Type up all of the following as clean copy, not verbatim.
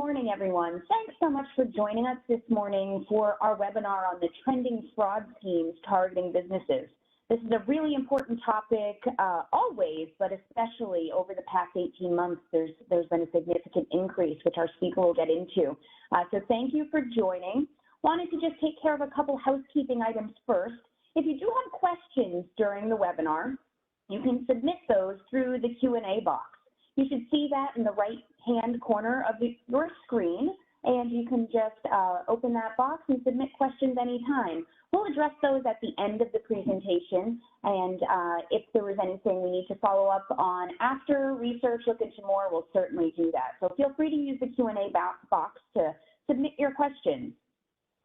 morning, everyone. Thanks so much for joining us this morning for our webinar on the trending fraud schemes targeting businesses. This is a really important topic always, but especially over the past 18 months, there's been a significant increase, which our speaker will get into. So thank you for joining. Wanted to just take care of a couple housekeeping items first. If you do have questions during the webinar, you can submit those through the Q&A box. You should see that in the right-hand corner of your screen, and you can just open that box and submit questions anytime. We'll address those at the end of the presentation, and if there was anything we need to follow up on after research, look into more, we'll certainly do that. So feel free to use the Q&A box to submit your questions.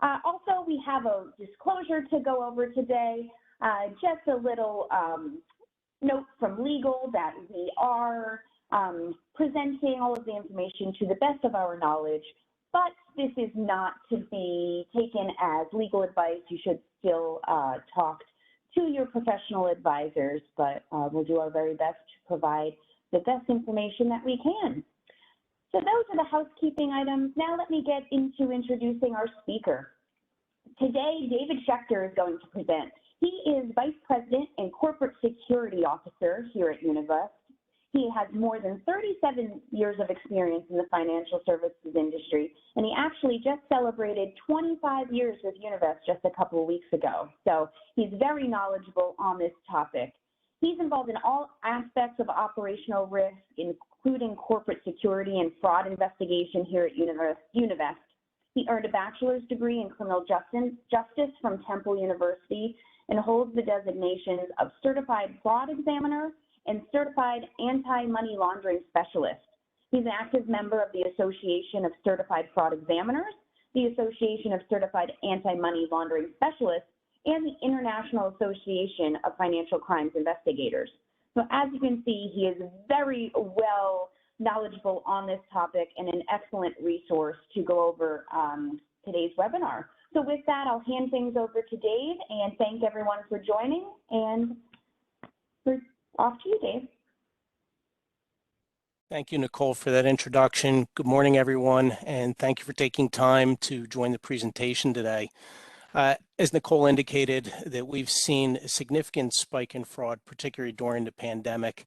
Also, we have a disclosure to go over today, just a little note from legal that we are presenting all of the information to the best of our knowledge, but this is not to be taken as legal advice. You should still talk to your professional advisors, but we'll do our very best to provide the best information that we can. So those are the housekeeping items. Now let me get into introducing our speaker. Today, David Schecter is going to present. He is Vice President and Corporate Security Officer here at Univest. He has more than 37 years of experience in the financial services industry, and he actually just celebrated 25 years with Univest just a couple of weeks ago. So he's very knowledgeable on this topic. He's involved in all aspects of operational risk, including corporate security and fraud investigation here at Univest. He earned a bachelor's degree in criminal justice from Temple University and holds the designations of Certified Fraud Examiner and Certified Anti-Money Laundering Specialist. He's an active member of the Association of Certified Fraud Examiners, the Association of Certified Anti-Money Laundering Specialists, and the International Association of Financial Crimes Investigators. So as you can see, he is very well knowledgeable on this topic and an excellent resource to go over today's webinar. So with that, I'll hand things over to Dave and thank everyone for joining, and off to you, Dave. Thank you, Nicole, for that introduction. Good morning, everyone, and thank you for taking time to join the presentation today. As Nicole indicated, that we've seen a significant spike in fraud, particularly during the pandemic.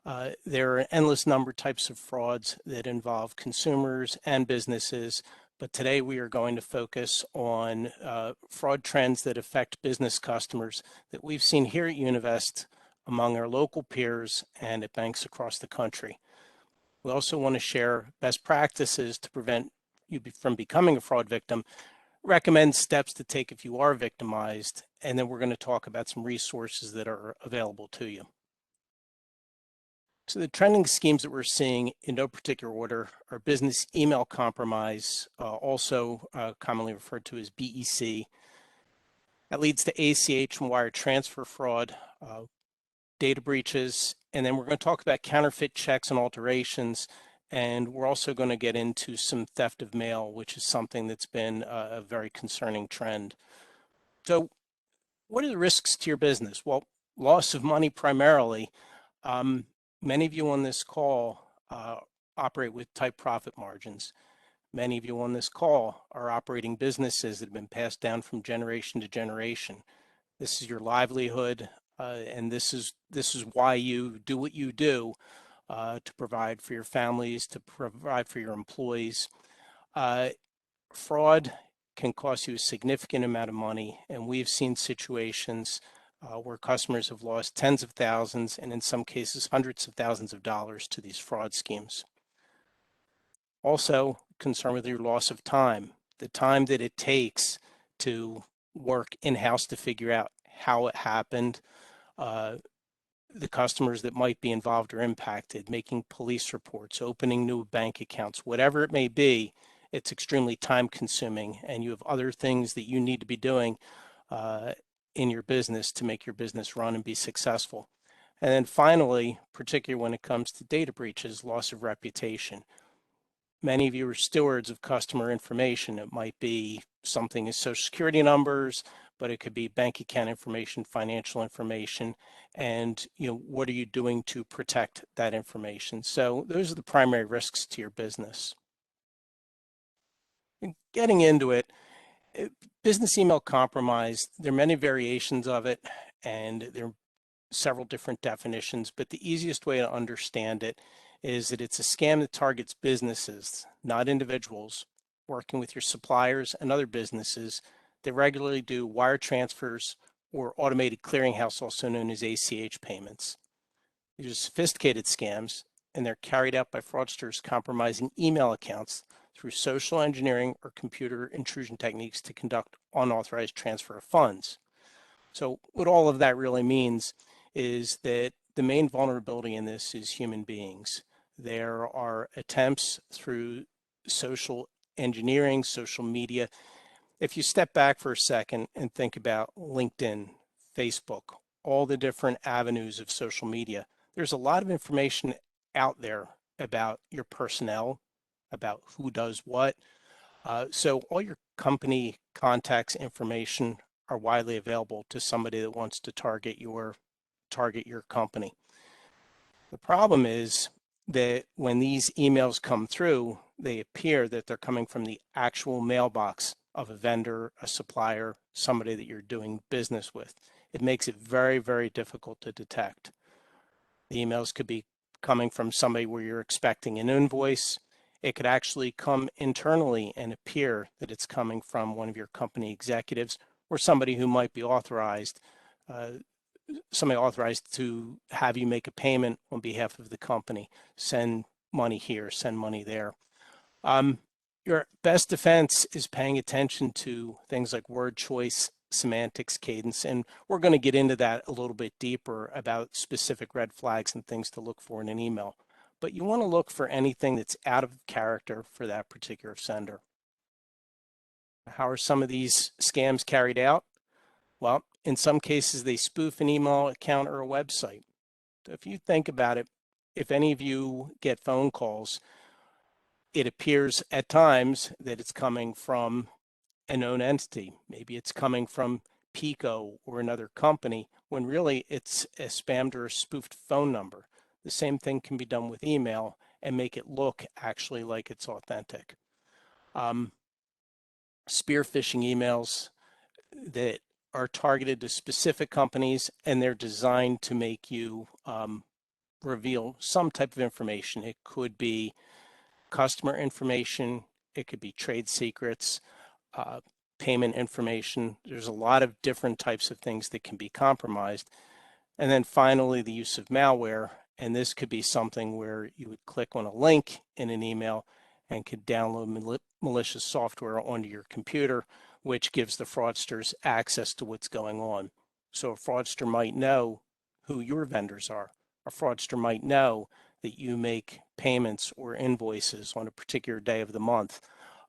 There are an endless number of types of frauds that involve consumers and businesses, but today we are going to focus on fraud trends that affect business customers that we've seen here at Univest, among our local peers and at banks across the country. We also want to share best practices to prevent you from becoming a fraud victim, recommend steps to take if you are victimized, and then we're going to talk about some resources that are available to you. So the trending schemes that we're seeing in no particular order are business email compromise, also commonly referred to as BEC. That leads to ACH and wire transfer fraud, data breaches, and then we're going to talk about counterfeit checks and alterations, and we're also going to get into some theft of mail, which is something that's been a very concerning trend. So what are the risks to your business? Well, loss of money primarily. Many of you on this call operate with tight profit margins. Many of you on this call are operating businesses that have been passed down from generation to generation. This is your livelihood, and this is why you do what you do to provide for your families, to provide for your employees. Fraud can cost you a significant amount of money, and we've seen situations where customers have lost tens of thousands and in some cases hundreds of thousands of dollars to these fraud schemes. Also, concern with your loss of time, the time that it takes to work in-house to figure out how it happened, the customers that might be involved or impacted, making police reports, opening new bank accounts, whatever it may be, it's extremely time consuming, and you have other things that you need to be doing in your business to make your business run and be successful. And then finally, particularly when it comes to data breaches, loss of reputation. Many of you are stewards of customer information. It might be something as social security numbers, but it could be bank account information, financial information, and what are you doing to protect that information? So those are the primary risks to your business. Getting into it, business email compromise, there are many variations of it, and there are several different definitions, but the easiest way to understand it is that it's a scam that targets businesses, not individuals, working with your suppliers and other businesses that regularly do wire transfers or automated clearinghouse, also known as ACH payments. These are sophisticated scams, and they're carried out by fraudsters compromising email accounts through social engineering or computer intrusion techniques to conduct unauthorized transfer of funds. So what all of that really means is that the main vulnerability in this is human beings. There are attempts through social engineering, social media. If you step back for a second and think about LinkedIn, Facebook, all the different avenues of social media, there's a lot of information out there about your personnel, about who does what. So all your company contacts information are widely available to somebody that wants to target your company. The problem is that when these emails come through, they appear that they're coming from the actual mailbox of a vendor, a supplier, somebody that you're doing business with. It makes it very, very difficult to detect. The emails could be coming from somebody where you're expecting an invoice. It could actually come internally and appear that it's coming from one of your company executives or somebody who might be authorized, to have you make a payment on behalf of the company, send money here, send money there. Your best defense is paying attention to things like word choice, semantics, cadence, and we're going to get into that a little bit deeper about specific red flags and things to look for in an email. But you want to look for anything that's out of character for that particular sender. How are some of these scams carried out? Well, in some cases, they spoof an email account or a website. So if you think about it, if any of you get phone calls, it appears at times that it's coming from a known entity. Maybe it's coming from Pico or another company, when really it's a spammed or a spoofed phone number. The same thing can be done with email and make it look actually like it's authentic. Spear phishing emails that are targeted to specific companies, and they're designed to make you reveal some type of information. It could be customer information, it could be trade secrets, payment information. There's a lot of different types of things that can be compromised. And then finally, the use of malware. And this could be something where you would click on a link in an email and could download malicious software onto your computer, which gives the fraudsters access to what's going on. So a fraudster might know who your vendors are. A fraudster might know that you make payments or invoices on a particular day of the month.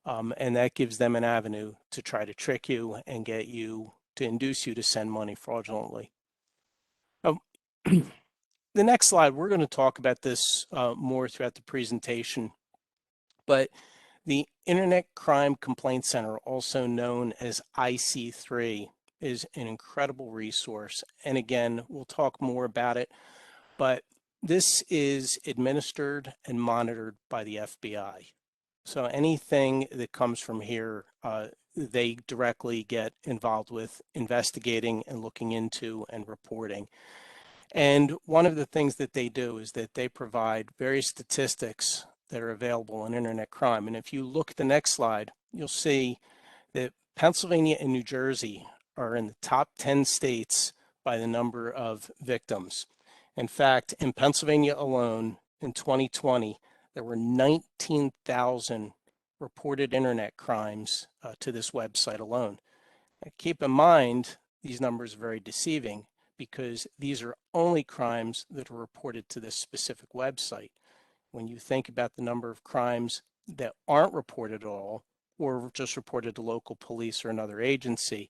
And that gives them an avenue to try to trick you and get you to induce you to send money fraudulently. The next slide, we're going to talk about this more throughout the presentation, but the Internet Crime Complaint Center, also known as IC3, is an incredible resource. And again, we'll talk more about it, but this is administered and monitored by the FBI. So anything that comes from here, they directly get involved with investigating and looking into and reporting. And one of the things that they do is that they provide various statistics that are available on internet crime. And if you look at the next slide, you'll see that Pennsylvania and New Jersey are in the top 10 states by the number of victims. In fact, in Pennsylvania alone, in 2020, there were 19,000 reported internet crimes to this website alone. Now, keep in mind, these numbers are very deceiving because these are only crimes that are reported to this specific website. When you think about the number of crimes that aren't reported at all, or just reported to local police or another agency,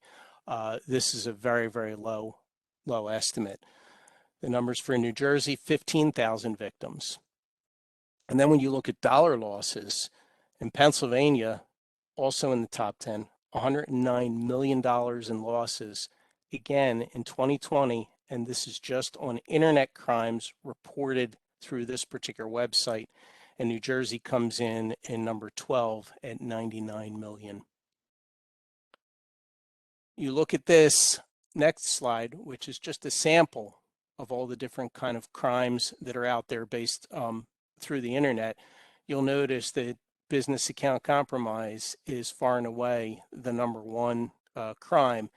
this is a very, very low estimate. The numbers for New Jersey, 15,000 victims. And then when you look at dollar losses, in Pennsylvania, also in the top 10, $109 million in losses, again in 2020, and this is just on internet crimes reported through this particular website. and New Jersey comes in number 12 at 99 million. You look at this next slide, which is just a sample of all the different kind of crimes that are out there based through the internet. You'll notice that business account compromise is far and away the number one crime,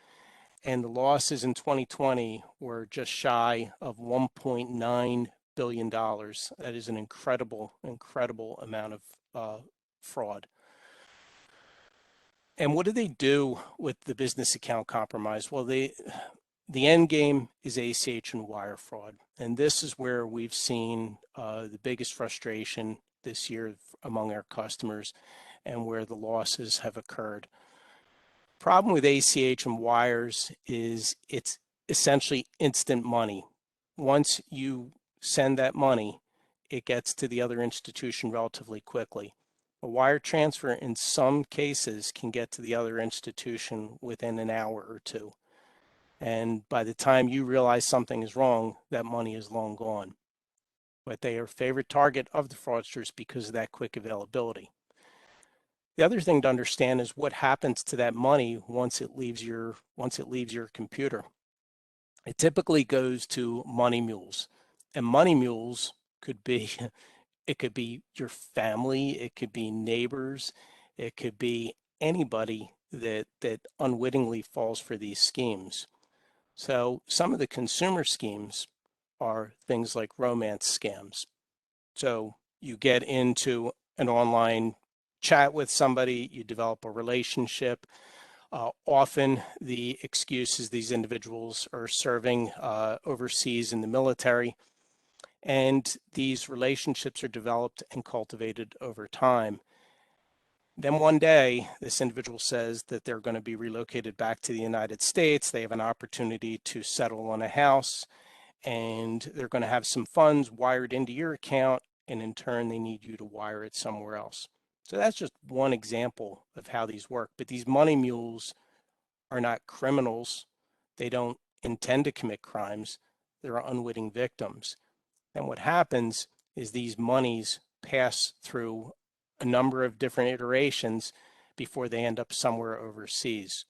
and the losses in 2020 were just shy of $1.9 billion. That is an incredible amount of fraud. And what do they do with the business account compromise? Well, the end game is ACH and wire fraud. And this is where we've seen the biggest frustration this year among our customers and where the losses have occurred. Problem with ACH and wires is it's essentially instant money. Once you send that money, it gets to the other institution relatively quickly. A wire transfer in some cases can get to the other institution within an hour or two. And by the time you realize something is wrong, that money is long gone. But they are a favorite target of the fraudsters because of that quick availability. The other thing to understand is what happens to that money once it leaves your computer. It typically goes to money mules, and money mules could be it could be your family, it could be neighbors, it could be anybody that unwittingly falls for these schemes. So some of the consumer schemes are things like romance scams. So you get into an online chat with somebody, you develop a relationship. Often the excuse is these individuals are serving overseas in the military, and these relationships are developed and cultivated over time. Then one day, this individual says that they're going to be relocated back to the United States. They have an opportunity to settle on a house, and they're going to have some funds wired into your account, and in turn, they need you to wire it somewhere else. So that's just one example of how these work. But these money mules are not criminals. They don't intend to commit crimes. They're unwitting victims. And what happens is these monies pass through a number of different iterations before they end up somewhere overseas.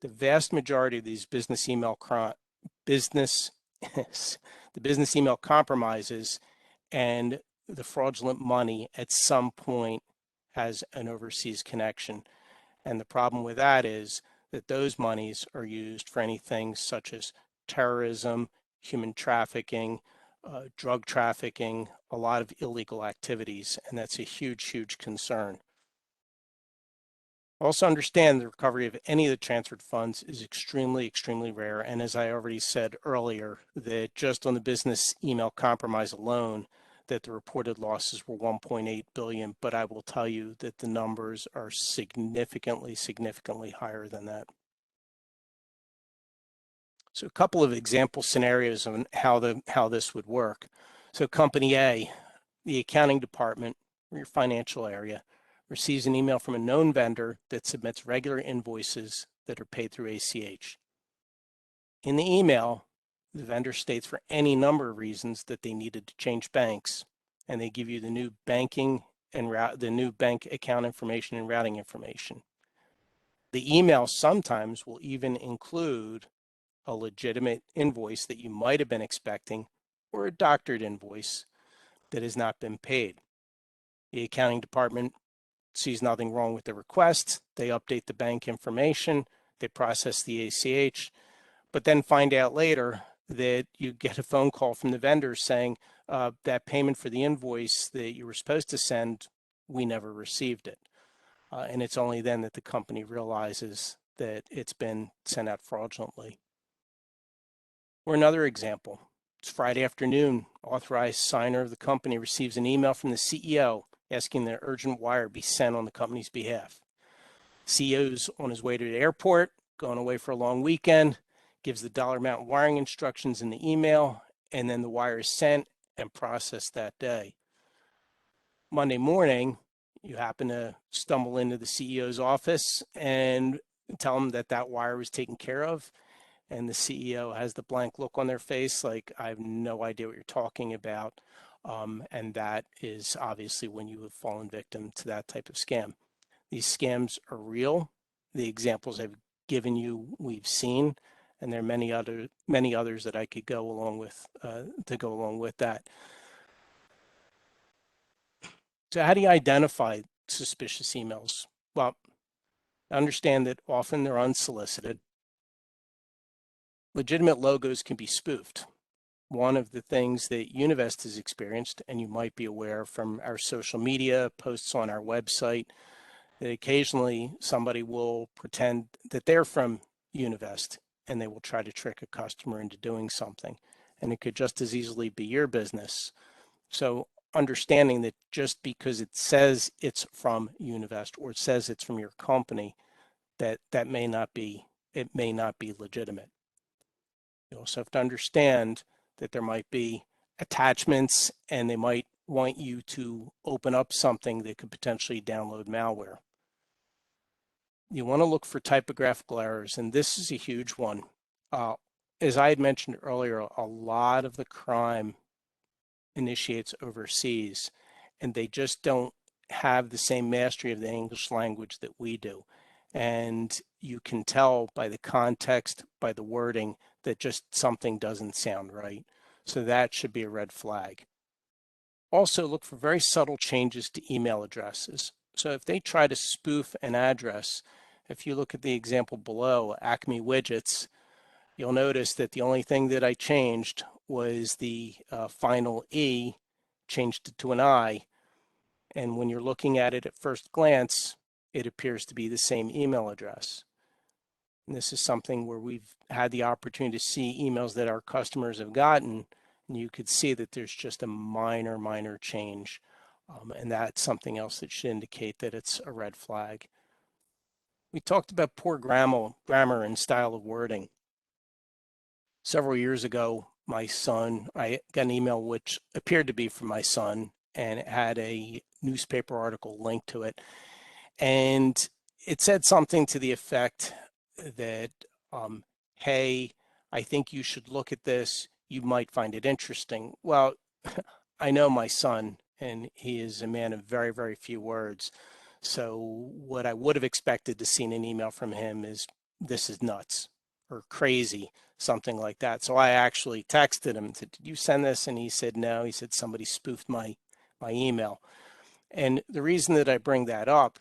The vast majority of these business email compromises and the fraudulent money at some point has an overseas connection. And the problem with that is that those monies are used for anything such as terrorism, human trafficking, drug trafficking, a lot of illegal activities, and that's a huge concern. Also understand the recovery of any of the transferred funds is extremely rare, and as I already said earlier, that just on the business email compromise alone, that the reported losses were 1.8 billion, but I will tell you that the numbers are significantly higher than that. So a couple of example scenarios on how this would work. So company A, the accounting department or your financial area receives an email from a known vendor that submits regular invoices that are paid through ACH. In the email, the vendor states for any number of reasons that they needed to change banks, and they give you the new banking and the new bank account information and routing information. The email sometimes will even include a legitimate invoice that you might have been expecting or a doctored invoice that has not been paid. The accounting department sees nothing wrong with the request. They update the bank information, they process the ACH, but then find out later that you get a phone call from the vendor saying that payment for the invoice that you were supposed to send, we never received it. And it's only then that the company realizes that it's been sent out fraudulently. Or another example, it's Friday afternoon, authorized signer of the company receives an email from the CEO asking that an urgent wire be sent on the company's behalf. CEO's on his way to the airport, going away for a long weekend, gives the dollar amount wiring instructions in the email, and then the wire is sent and processed that day. Monday morning, you happen to stumble into the CEO's office and tell him that that wire was taken care of, and the CEO has the blank look on their face like, I have no idea what you're talking about. And that is obviously when you have fallen victim to that type of scam. These scams are real. The examples I've given you, we've seen, and there are many others that I could go along with to go along with that. So how do you identify suspicious emails? Well, understand that often they're unsolicited. Legitimate logos can be spoofed. One of the things that Univest has experienced, and you might be aware from our social media posts on our website, that occasionally somebody will pretend that they're from Univest and they will try to trick a customer into doing something. And it could just as easily be your business. So understanding that just because it says it's from Univest or it says it's from your company, that may not be, it may not be legitimate. You also have to understand that there might be attachments and they might want you to open up something that could potentially download malware. You want to look for typographical errors, and this is a huge one. As I had mentioned earlier, a lot of the crime initiates overseas, and they just don't have the same mastery of the English language that we do. And you can tell by the context, by the wording, that just something doesn't sound right. So that should be a red flag. Also, look for very subtle changes to email addresses. So if they try to spoof an address, if you look at the example below, Acme Widgets, you'll notice that the only thing that I changed was the final E, changed it to an I. And when you're looking at it at first glance, it appears to be the same email address. And this is something where we've had the opportunity to see emails that our customers have gotten, and you could see that there's just a minor change. And that's something else that should indicate that it's a red flag. We talked about poor grammar and style of wording. Several years ago, my son, I got an email which appeared to be from my son, and it had a newspaper article linked to it. And it said something to the effect that, hey, I think you should look at this. You might find it interesting. Well, I know my son, and he is a man of very few words. So what I would have expected to see in an email from him is, this is nuts or crazy, something like that. So I actually texted him, said, did you send this? And he said, no. He said, somebody spoofed my email. And the reason that I bring that up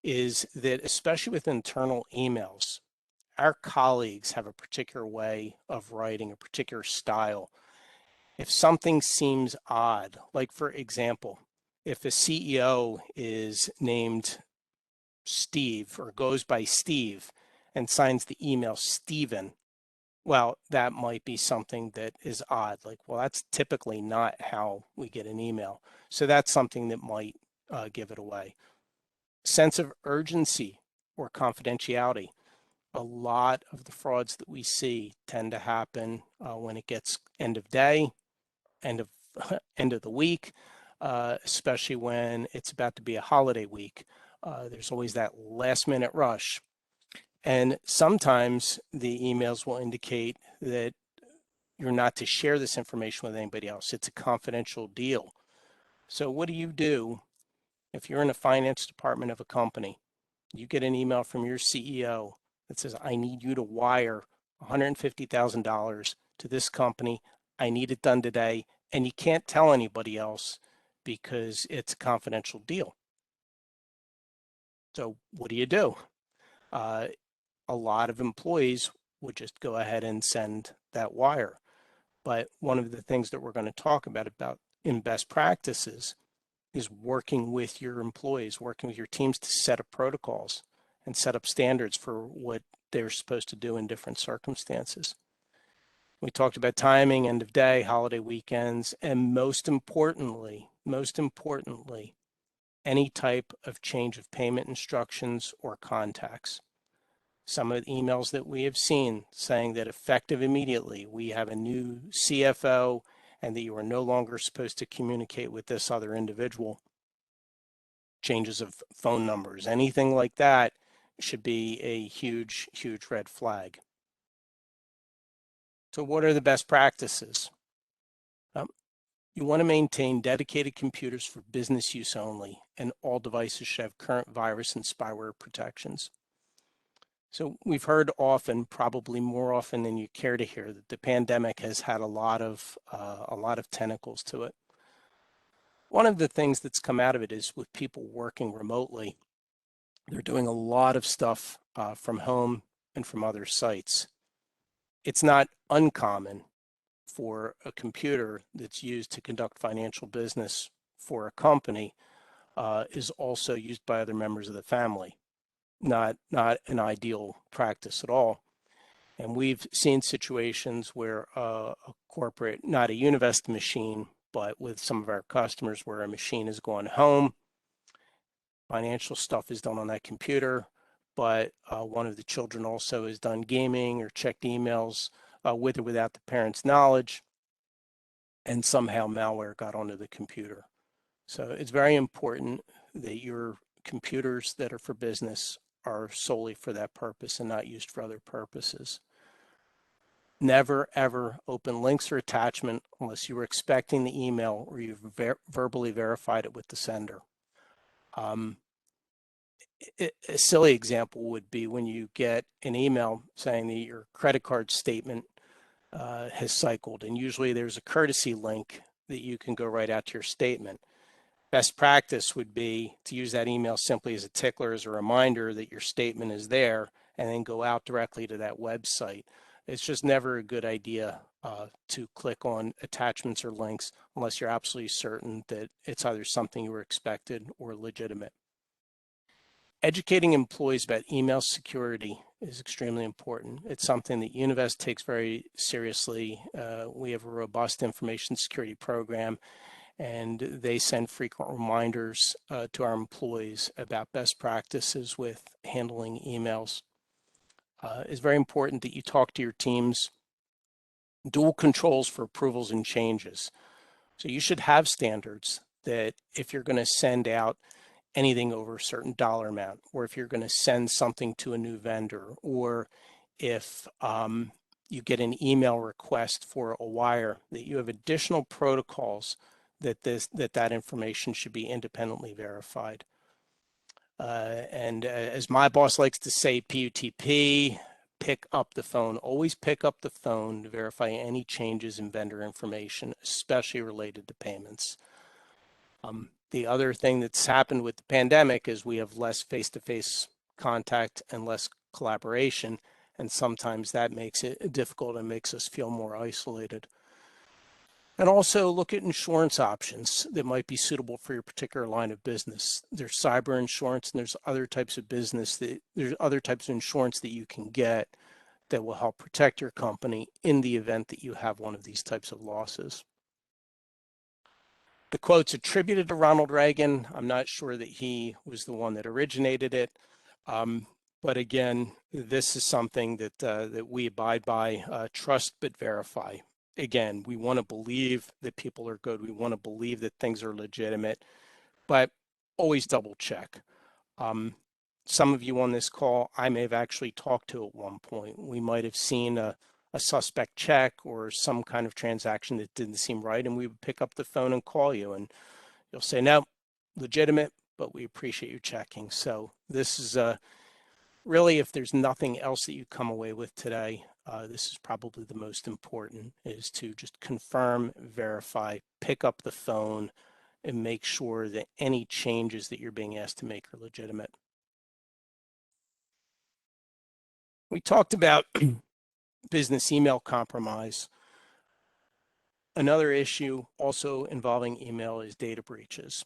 is that, especially with internal emails, our colleagues have a particular way of writing, a particular style. If something seems odd, like for example, if a CEO is named Steve or goes by Steve and signs the email Steven, well, that might be something that is odd. Like, well, that's typically not how we get an email. So that's something that might give it away. Sense of urgency or confidentiality. A lot of the frauds that we see tend to happen when it gets end of day, end of end of the week, especially when it's about to be a holiday week. There's always that last minute rush. And sometimes the emails will indicate that you're not to share this information with anybody else. It's a confidential deal. So what do you do if you're in a finance department of a company? You get an email from your CEO that says, I need you to wire $150,000 to this company. I need it done today. And you can't tell anybody else because it's a confidential deal. So what do? A lot of employees would just go ahead and send that wire. But one of the things that we're going to talk about in best practices is working with your employees, working with your teams to set up protocols and set up standards for what they're supposed to do in different circumstances. We talked about timing, end of day, holiday weekends, and most importantly, any type of change of payment instructions or contacts. Some of the emails that we have seen saying that effective immediately, we have a new CFO and that you are no longer supposed to communicate with this other individual. Changes of phone numbers, anything like that should be a huge red flag. So what are the best practices? You want to maintain dedicated computers for business use only, and all devices should have current virus and spyware protections. So we've heard often, probably more often than you care to hear, that the pandemic has had a lot of tentacles to it. One of the things that's come out of it is with people working remotely, they're doing a lot of stuff from home and from other sites. It's not uncommon for a computer that's used to conduct financial business for a company is also used by other members of the family. Not an ideal practice at all. And we've seen situations where a corporate, not a Univest machine, but with some of our customers where a machine has gone home, financial stuff is done on that computer, but one of the children also has done gaming or checked emails with or without the parents' knowledge, and somehow malware got onto the computer. So it's very important that your computers that are for business are solely for that purpose and not used for other purposes. Never, ever open links or attachment unless you were expecting the email or you've verbally verified it with the sender. A silly example would be when you get an email saying that your credit card statement has cycled, and usually there's a courtesy link that you can go right out to your statement. Best practice would be to use that email simply as a tickler, as a reminder that your statement is there, and then go out directly to that website. It's just never a good idea to click on attachments or links unless you're absolutely certain that it's either something you were expected or legitimate. Educating employees about email security is extremely important. It's something that Univest takes very seriously. We have a robust information security program, and they send frequent reminders to our employees about best practices with handling emails. It's very important that you talk to your teams. Dual controls for approvals and changes. So you should have standards that if you're going to send out anything over a certain dollar amount, or if you're going to send something to a new vendor, or if you get an email request for a wire, that you have additional protocols that information should be independently verified. And as my boss likes to say, PUTP, pick up the phone. Always pick up the phone to verify any changes in vendor information, especially related to payments. The other thing that's happened with the pandemic is we have less face-to-face contact and less collaboration, and sometimes that makes it difficult and makes us feel more isolated. And also look at insurance options that might be suitable for your particular line of business. There's cyber insurance, and there's other types of insurance that you can get that will help protect your company in the event that you have one of these types of losses. The quote's attributed to Ronald Reagan. I'm not sure that he was the one that originated it. But again, this is something that we abide by, trust but verify. Again, we want to believe that people are good. We want to believe that things are legitimate, but always double check. Some of you on this call, I may have actually talked to at one point. We might have seen a suspect check or some kind of transaction that didn't seem right, and we would pick up the phone and call you, and you'll say, no, legitimate, but we appreciate you checking. So this is really, if there's nothing else that you come away with today, this is probably the most important, is to just confirm, verify, pick up the phone, and make sure that any changes that you're being asked to make are legitimate. We talked about business email compromise. Another issue also involving email is data breaches.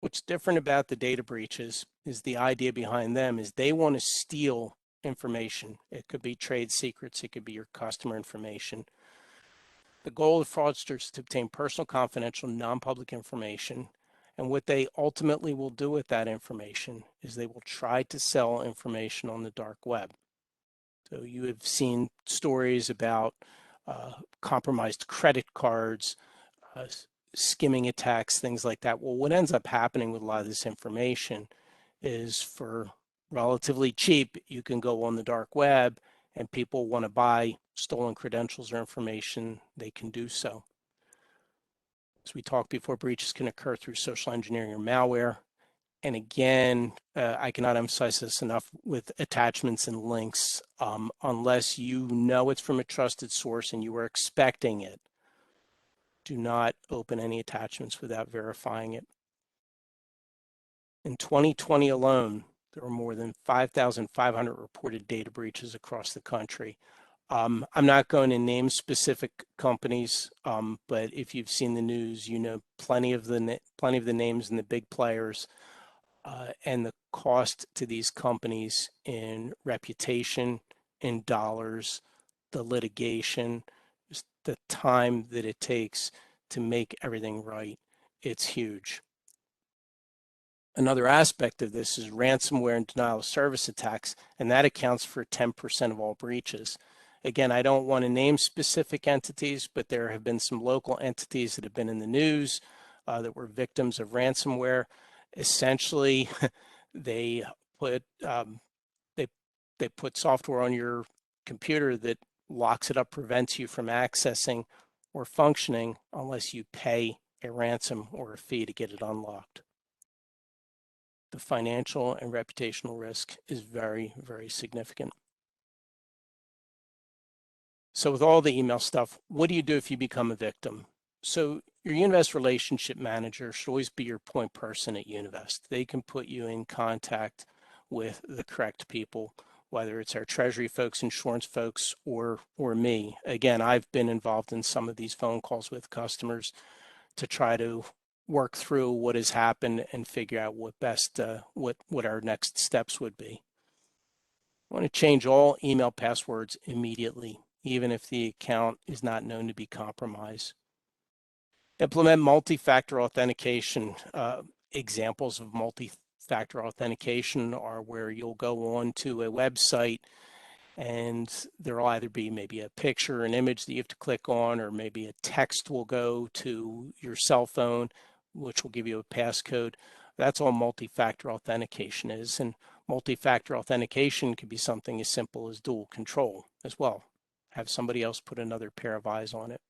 What's different about the data breaches is the idea behind them is they want to steal information. It could be trade secrets, it could be your customer information. The goal of fraudsters is to obtain personal, confidential, non-public information, and what they ultimately will do with that information is they will try to sell information on the dark web. So you have seen stories about compromised credit cards, skimming attacks, things like that. Well, what ends up happening with a lot of this information is for relatively cheap, you can go on the dark web and people want to buy stolen credentials or information, they can do so. As we talked before, breaches can occur through social engineering or malware. And again, I cannot emphasize this enough with attachments and links. Unless you know it's from a trusted source and you are expecting it, do not open any attachments without verifying it. In 2020 alone, there were more than 5,500 reported data breaches across the country. I'm not going to name specific companies, but if you've seen the news, you know plenty of the names and the big players, and the cost to these companies in reputation, in dollars, the litigation, just the time that it takes to make everything right. It's huge. Another aspect of this is ransomware and denial of service attacks, and that accounts for 10% of all breaches. Again, I don't want to name specific entities, but there have been some local entities that have been in the news that were victims of ransomware. Essentially, they put they put software on your computer that locks it up, prevents you from accessing or functioning unless you pay a ransom or a fee to get it unlocked. The financial and reputational risk is very, very significant. So with all the email stuff, what do you do if you become a victim? So your Univest relationship manager should always be your point person at Univest. They can put you in contact with the correct people, whether it's our treasury folks, insurance folks, or me. Again, I've been involved in some of these phone calls with customers to try to work through what has happened and figure out what best what our next steps would be. I want to change all email passwords immediately, even if the account is not known to be compromised. Implement multi-factor authentication. Examples of multi-factor authentication are where you'll go on to a website and there'll either be maybe a picture, an image that you have to click on, or maybe a text will go to your cell phone, which will give you a passcode. That's all multi-factor authentication is. And multi-factor authentication could be something as simple as dual control as well. Have somebody else put another pair of eyes on it.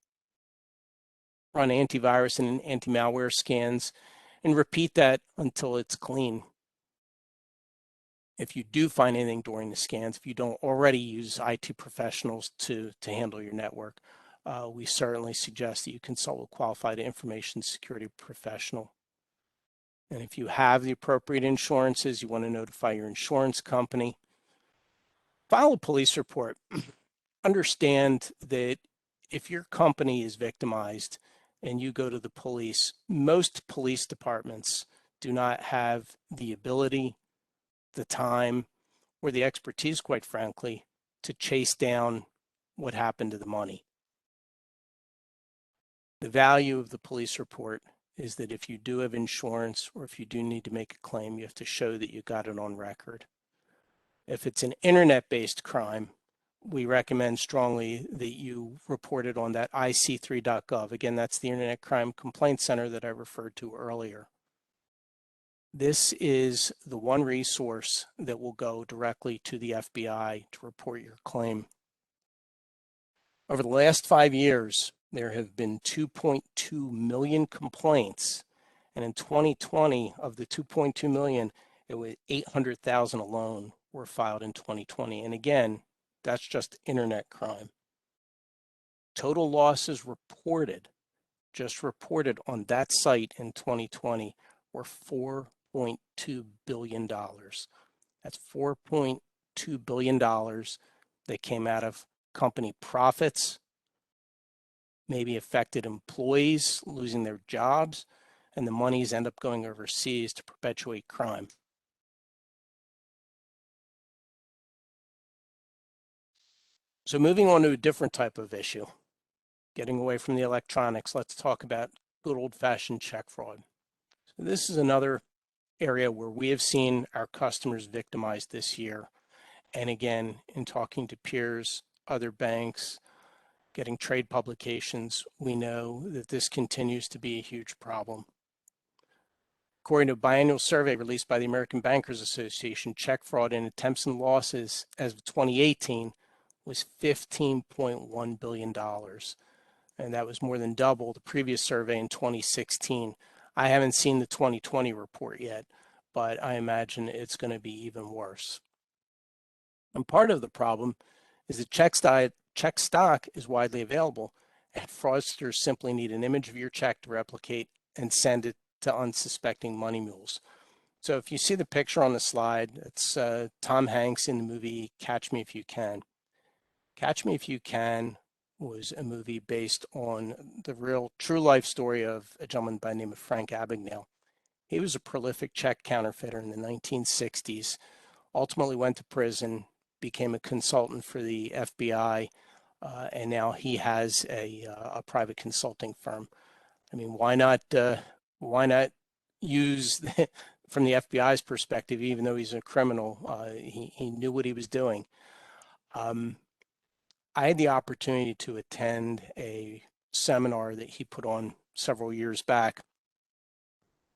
Run antivirus and anti-malware scans and repeat that until it's clean. If you do find anything during the scans, if you don't already use IT professionals to handle your network, we certainly suggest that you consult with a qualified information security professional. And if you have the appropriate insurances, you want to notify your insurance company. File a police report. Understand that if your company is victimized and you go to the police, most police departments do not have the ability, the time, or the expertise, quite frankly, to chase down what happened to the money. The value of the police report is that if you do have insurance or if you do need to make a claim, you have to show that you got it on record. If it's an internet-based crime, we recommend strongly that you report it on that ic3.gov. Again, that's the Internet Crime Complaint Center that I referred to earlier. This is the one resource that will go directly to the FBI to report your claim. Over the last 5 years, there have been 2.2 million complaints. And in 2020, of the 2.2 million, it was 800,000 alone were filed in 2020. And again, that's just internet crime. Total losses reported, just reported on that site in 2020, were $4.2 billion. That's $4.2 billion that came out of company profits, maybe affected employees losing their jobs, and the monies end up going overseas to perpetuate crime. So moving on to a different type of issue, getting away from the electronics, let's talk about good old-fashioned check fraud. So this is another area where we have seen our customers victimized this year. And again, in talking to peers, other banks, getting trade publications, we know that this continues to be a huge problem. According to a biannual survey released by the American Bankers Association, check fraud and attempts and losses as of 2018 was $15.1 billion. and that was more than double the previous survey in 2016. I haven't seen the 2020 report yet, but I imagine it's going to be even worse. And part of the problem is that check stock is widely available, and fraudsters simply need an image of your check to replicate and send it to unsuspecting money mules. So if you see the picture on the slide, it's Tom Hanks in the movie Catch Me If You Can. Catch Me If You Can was a movie based on the real true life story of a gentleman by the name of Frank Abagnale. He was a prolific check counterfeiter in the 1960s, ultimately went to prison, became a consultant for the FBI, and now he has a private consulting firm. I mean, why not use from the FBI's perspective, even though he's a criminal, he knew what he was doing. I had the opportunity to attend a seminar that he put on several years back.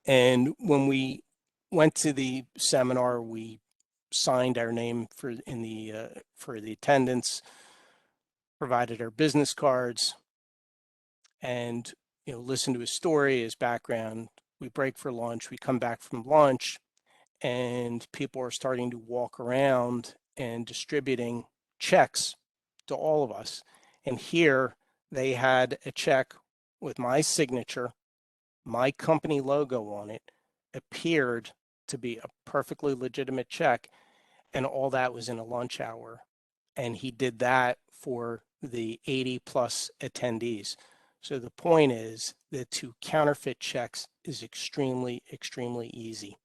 And when we went to the seminar, we signed our name for the attendance, provided our business cards, and listened to his story, his background. We break for lunch. We come back from lunch, and people are starting to walk around and distributing checks to all of us. And here they had a check with my signature, my company logo on it, appeared to be a perfectly legitimate check, and all that was in a lunch hour. And he did that for the 80 plus attendees. So the point is that to counterfeit checks is extremely, extremely easy.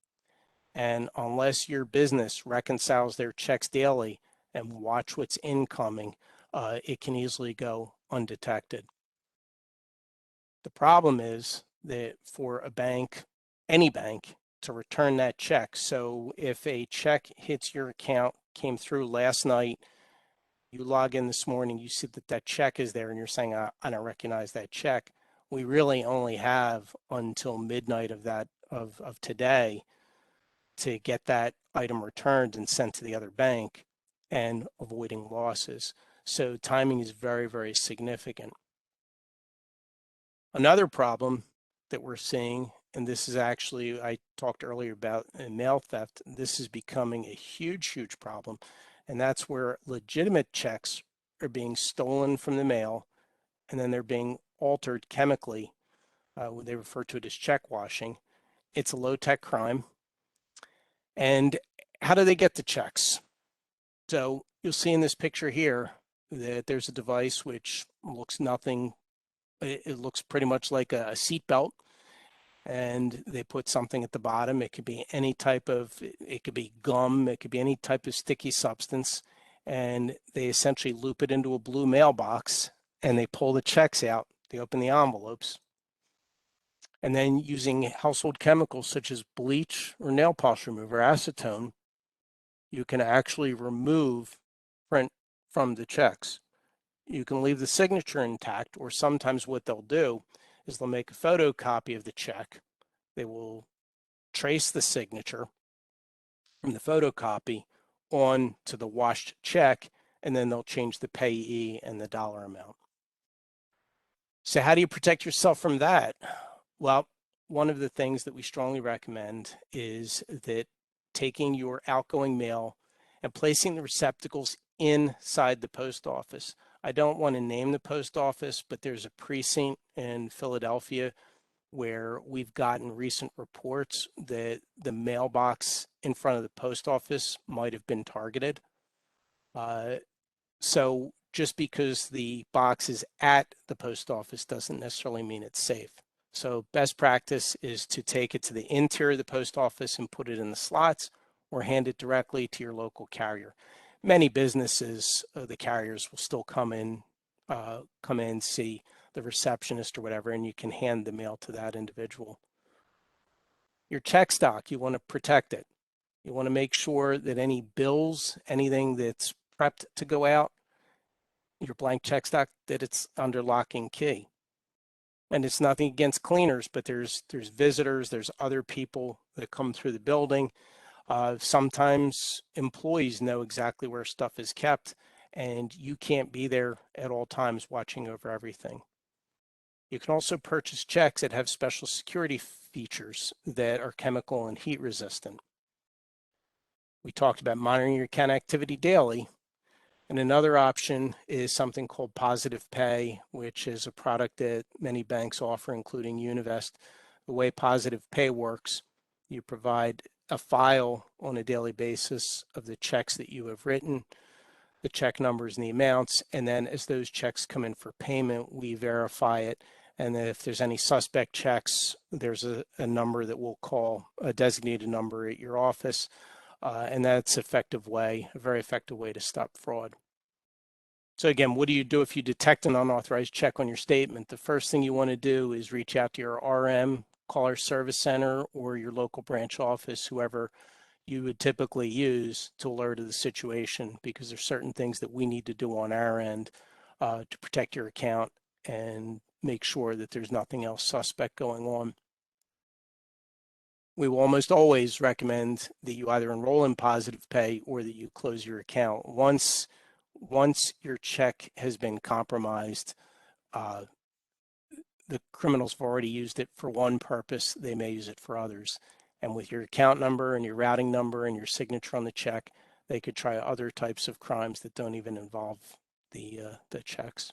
And unless your business reconciles their checks daily and watch what's incoming, it can easily go undetected. The problem is that for a bank, any bank, to return that check. So if a check hits your account, came through last night, you log in this morning, you see that that check is there, and you're saying, I don't recognize that check. We really only have until midnight of today to get that item returned and sent to the other bank and avoiding losses. So timing is very, very significant. Another problem that we're seeing, and this is actually, I talked earlier about mail theft, this is becoming a huge, huge problem. And that's where legitimate checks are being stolen from the mail, and then they're being altered chemically. They refer to it as check washing. It's a low-tech crime. And how do they get the checks? So you'll see in this picture here that there's a device which looks nothing, it looks pretty much like a seat belt, and they put something at the bottom. It could be any type of, it could be gum, it could be any type of sticky substance, and they essentially loop it into a blue mailbox, and they pull the checks out. They open the envelopes, and then using household chemicals such as bleach or nail polish remover, acetone, you can actually remove print from the checks. You can leave the signature intact, or sometimes what they'll do is they'll make a photocopy of the check. They will trace the signature from the photocopy on to the washed check, and then they'll change the payee and the dollar amount. So how do you protect yourself from that? Well, one of the things that we strongly recommend is that taking your outgoing mail and placing the receptacles inside the post office. I don't want to name the post office, but there's a precinct in Philadelphia where we've gotten recent reports that the mailbox in front of the post office might have been targeted. So just because the box is at the post office doesn't necessarily mean it's safe. So best practice is to take it to the interior of the post office and put it in the slots, or hand it directly to your local carrier. Many businesses, the carriers will still come in, see the receptionist or whatever, and you can hand the mail to that individual. Your check stock, you want to protect it. You want to make sure that any bills, anything that's prepped to go out, your blank check stock, that it's under lock and key. And it's nothing against cleaners, but there's visitors, there's other people that come through the building. Sometimes employees know exactly where stuff is kept, and you can't be there at all times watching over everything. You can also purchase checks that have special security features that are chemical and heat resistant. We talked about monitoring your account activity daily. And another option is something called Positive Pay, which is a product that many banks offer, including Univest. The way Positive Pay works, you provide a file on a daily basis of the checks that you have written, the check numbers and the amounts, and then as those checks come in for payment, we verify it. And then if there's any suspect checks, there's a number that we'll call a designated number at your office. And that's a very effective way to stop fraud. So again, what do you do if you detect an unauthorized check on your statement? The first thing you want to do is reach out to your RM, call our service center, or your local branch office, whoever you would typically use to alert of the situation, because there's certain things that we need to do on our end to protect your account and make sure that there's nothing else suspect going on. We will almost always recommend that you either enroll in Positive Pay or that you close your account. Once your check has been compromised, the criminals have already used it for one purpose, they may use it for others. And with your account number and your routing number and your signature on the check, they could try other types of crimes that don't even involve the checks.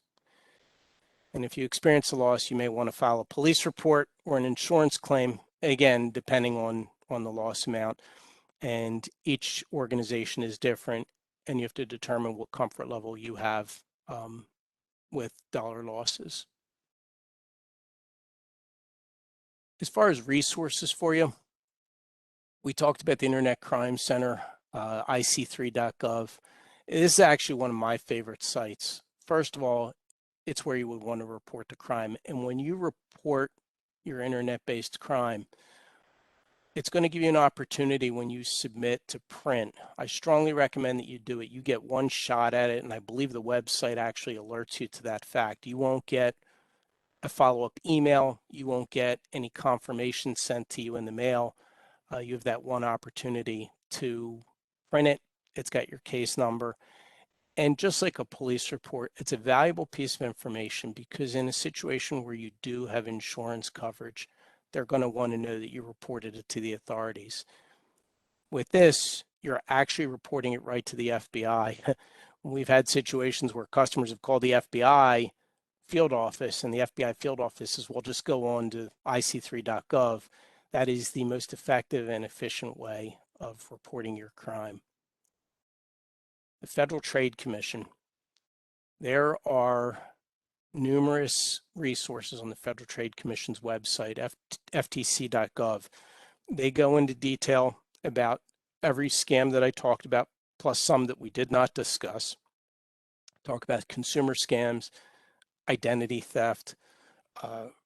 And if you experience a loss, you may want to file a police report or an insurance claim, again, depending on the loss amount. And each organization is different, and you have to determine what comfort level you have with dollar losses. As far as resources for you, we talked about the Internet Crime Center, ic3.gov. This is actually one of my favorite sites. First of all, it's where you would want to report the crime. And when you report your internet-based crime, it's going to give you an opportunity when you submit to print. I strongly recommend that you do it. You get one shot at it, and I believe the website actually alerts you to that fact. You won't get a follow-up email. You won't get any confirmation sent to you in the mail. You have that one opportunity to print it. It's got your case number. And just like a police report, it's a valuable piece of information, because in a situation where you do have insurance coverage, they're going to want to know that you reported it to the authorities. With this, you're actually reporting it right to the FBI. We've had situations where customers have called the FBI field office, and the FBI field office says, well, just go on to ic3.gov. That is the most effective and efficient way of reporting your crime. The Federal Trade Commission. There are numerous resources on the Federal Trade Commission's website, ftc.gov. They go into detail about every scam that I talked about, plus some that we did not discuss. Talk about consumer scams, identity theft,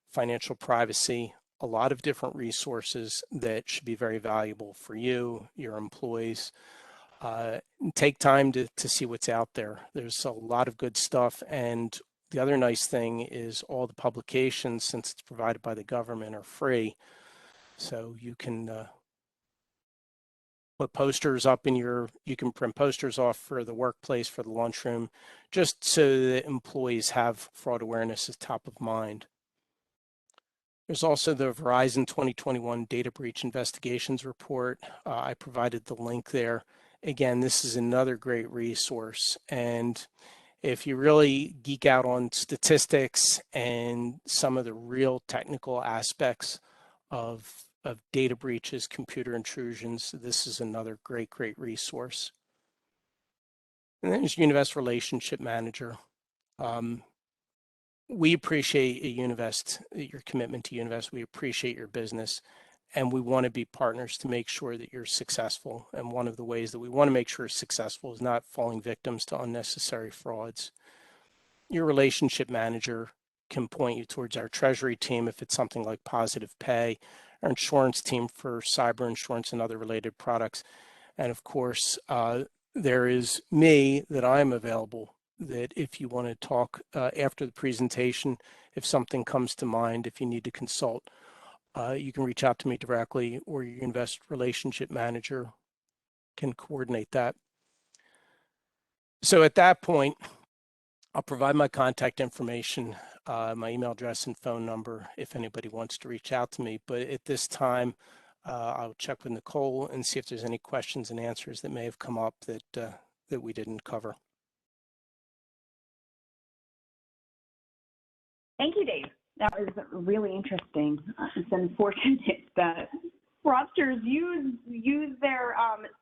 financial privacy, a lot of different resources that should be very valuable for you, your employees. Take time to see what's out there. There's a lot of good stuff. And the other nice thing is all the publications, since it's provided by the government, are free. So you can put posters up you can print posters off for the workplace, for the lunchroom, just so that employees have fraud awareness as top of mind. There's also the Verizon 2021 Data Breach Investigations Report. I provided the link there. Again, this is another great resource. And if you really geek out on statistics and some of the real technical aspects of data breaches, computer intrusions, this is another great resource. And then there's Univest Relationship Manager. We appreciate Univest, your commitment to Univest. We appreciate your business, and we want to be partners to make sure that you're successful. And one of the ways that we want to make sure you're successful is not falling victims to unnecessary frauds. Your relationship manager can point you towards our treasury team if it's something like Positive Pay, our insurance team for cyber insurance and other related products. And of course, there is me, that I'm available, that if you want to talk after the presentation, if something comes to mind, if you need to consult, you can reach out to me directly, or your Univest relationship manager can coordinate that. So at that point, I'll provide my contact information my email address and phone number if anybody wants to reach out to me. But at this time, I'll check with Nicole and see if there's any questions and answers that may have come up that we didn't cover. Thank you, Dave. That was really interesting. It's unfortunate that fraudsters use their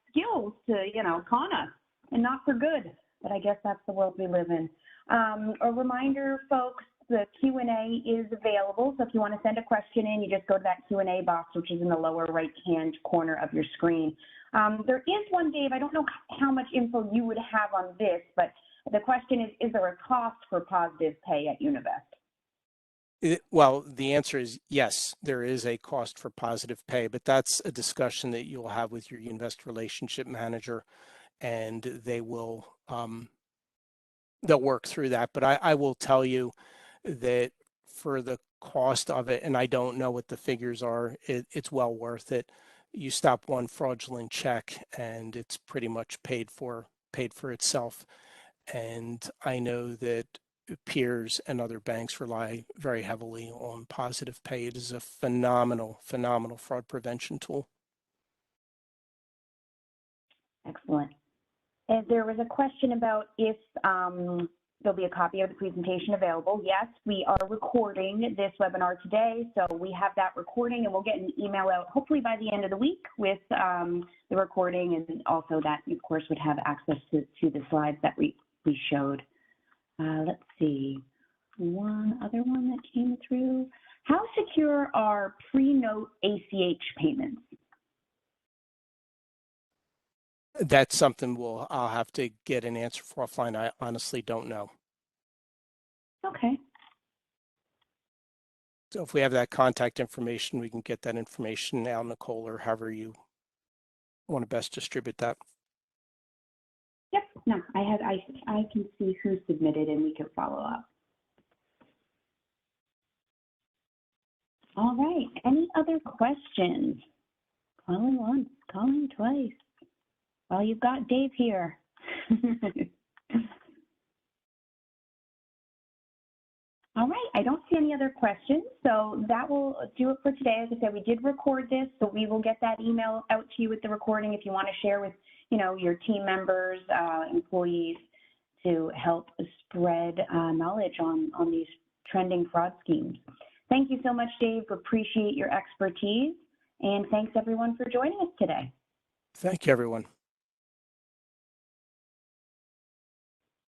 skills to, con us, and not for good. But I guess that's the world we live in. A reminder, folks, the Q&A is available. So if you want to send a question in, you just go to that Q&A box, which is in the lower right-hand corner of your screen. There is one, Dave. I don't know how much info you would have on this, but the question is there a cost for positive pay at Univest? Well, the answer is yes, there is a cost for positive pay, but that's a discussion that you'll have with your Univest relationship manager, and they will they'll work through that. But I will tell you that for the cost of it, and I don't know what the figures are, it's well worth it. You stop one fraudulent check and it's pretty much paid for itself. And I know that peers and other banks rely very heavily on positive pay. It is a phenomenal fraud prevention tool. Excellent. And there was a question about if there'll be a copy of the presentation available. Yes, we are recording this webinar today, so we have that recording, and we'll get an email out hopefully by the end of the week with the recording, and also that you, of course, would have access to the slides that we showed. Let's see, one other one that came through. How secure are pre-note ACH payments? That's something I'll have to get an answer for offline. I honestly don't know. Okay. So if we have that contact information, we can get that information out, Nicole, or however you want to best distribute that. Yep. No, I can see who submitted, and we can follow up. All right. Any other questions? Calling once, calling twice. Well, you've got Dave here. All right, I don't see any other questions, so that will do it for today. As I said, we did record this, so we will get that email out to you with the recording if you want to share with, your team members, employees, to help spread knowledge on these trending fraud schemes. Thank you so much, Dave. Appreciate your expertise, and thanks everyone for joining us today. Thank you, everyone.